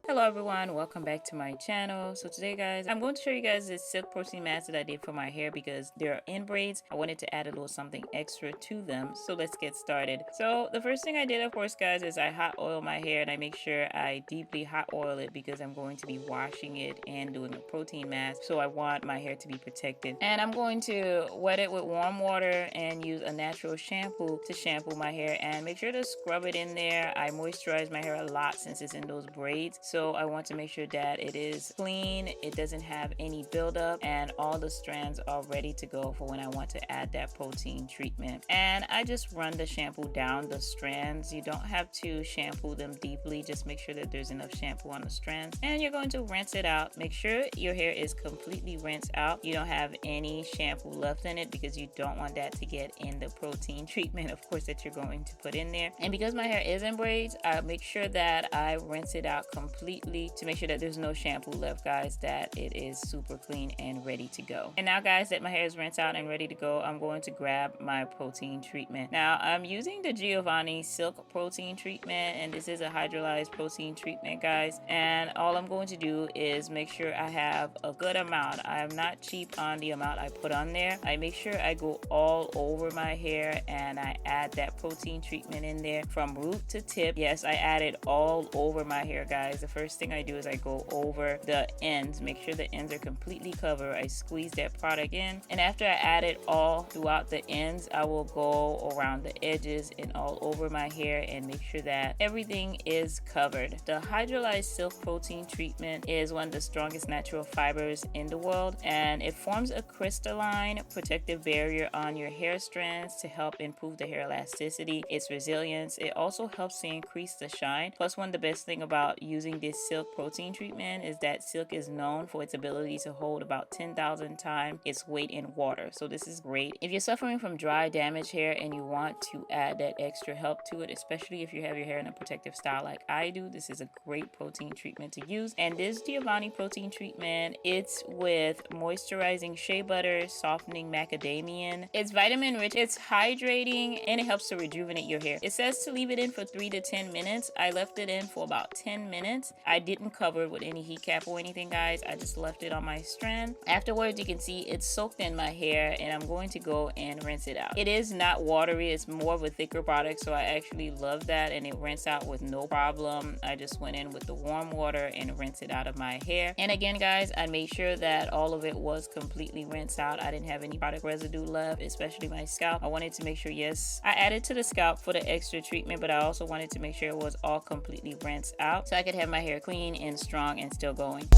Hello everyone, welcome back to my channel. So today guys, I'm going to show you guys this silk protein mask that I did for my hair because they're in braids. I wanted to add a little something extra to them. So let's get started. So the first thing I did, of course guys, is I hot oil my hair, and I make sure I deeply hot oil it because I'm going to be washing it and doing a protein mask. So I want my hair to be protected. And I'm going to wet it with warm water and use a natural shampoo to shampoo my hair, and make sure to scrub it in there. I moisturize my hair a lot since it's in those braids. So I want to make sure that it is clean, it doesn't have any buildup, and all the strands are ready to go for when I want to add that protein treatment. And I just run the shampoo down the strands. You don't have to shampoo them deeply, just make sure that there's enough shampoo on the strands. And you're going to rinse it out. Make sure your hair is completely rinsed out. You don't have any shampoo left in it because you don't want that to get in the protein treatment, of course, that you're going to put in there. And because my hair is in braids, I make sure that I rinse it out completely to make sure that there's no shampoo left, guys, that it is super clean and ready to go. And now guys that my hair is rinsed out and ready to go, I'm going to grab my protein treatment. Now I'm using the Giovanni Silk protein treatment, and this is a hydrolyzed protein treatment, guys. And all I'm going to do is make sure I have a good amount. I am not cheap on the amount I put on there. I make sure I go all over my hair and I add that protein treatment in there from root to tip. Yes, I add it all over my hair, guys. The first thing I do is I go over the ends, make sure the ends are completely covered. I squeeze that product in, and after I add it all throughout the ends, I will go around the edges and all over my hair and make sure that everything is covered. The hydrolyzed silk protein treatment is one of the strongest natural fibers in the world, and it forms a crystalline protective barrier on your hair strands to help improve the hair elasticity, its resilience. It also helps to increase the shine. Plus, one of the best thing about using this silk protein treatment is that silk is known for its ability to hold about 10,000 times its weight in water. So this is great if you're suffering from dry, damaged hair and you want to add that extra help to it, especially if you have your hair in a protective style like I do. This is a great protein treatment to use. And this Giovanni protein treatment, it's with moisturizing shea butter, softening macadamian. It's vitamin rich, it's hydrating, and it helps to rejuvenate your hair. It says to leave it in for 3 to 10 minutes. I left it in for about 10 minutes. I didn't cover it with any heat cap or anything, guys. I just left it on my strand. Afterwards, you can see it's soaked in my hair, and I'm going to go and rinse it out. It is not watery, it's more of a thicker product, so I actually love that, and it rinsed out with no problem. I just went in with the warm water and rinsed it out of my hair. And again, guys, I made sure that all of it was completely rinsed out. I didn't have any product residue left, especially my scalp. I wanted to make sure, yes, I added to the scalp for the extra treatment, but I also wanted to make sure it was all completely rinsed out so I could have my hair clean and strong and still going.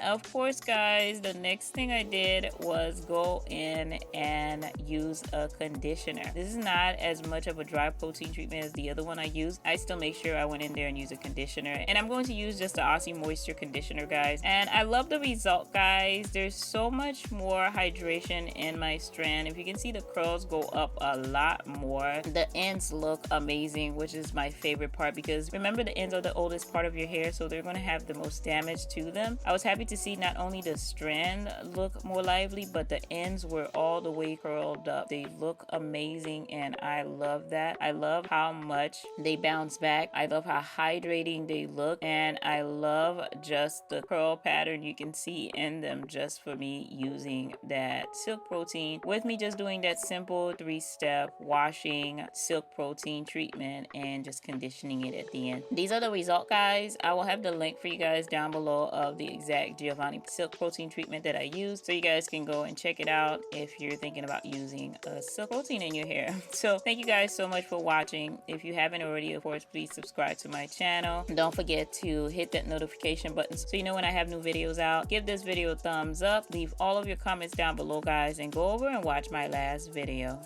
Of course, guys, the next thing I did was go in and use a conditioner. This is not as much of a dry protein treatment as the other one I used. I still make sure I went in there and used a conditioner, and I'm going to use just the Aussie moisture conditioner, guys. And I love the result, guys. There's so much more hydration in my strand. If you can see, the curls go up a lot more. The ends look amazing, which is my favorite part, because remember, the ends are the oldest part of your hair, so they're going to have the most damage to them. I was happy to see not only the strand look more lively, but the ends were all the way curled up. They look amazing, and I love that. I love how much they bounce back. I love how hydrating they look, and I love just the curl pattern you can see in them just for me using that silk protein, with me just doing that simple 3-step washing silk protein treatment and just conditioning it at the end. These are the results, guys. I will have the link for you guys down below of the exact Giovanni silk protein treatment that I used, so you guys can go and check it out if you're thinking about using a silk protein in your hair. So thank you guys so much for watching. If you haven't already, of course, please subscribe to my channel. Don't forget to hit that notification button so you know when I have new videos out. Give this video a thumbs up, leave all of your comments down below, guys, and go over and watch my last video.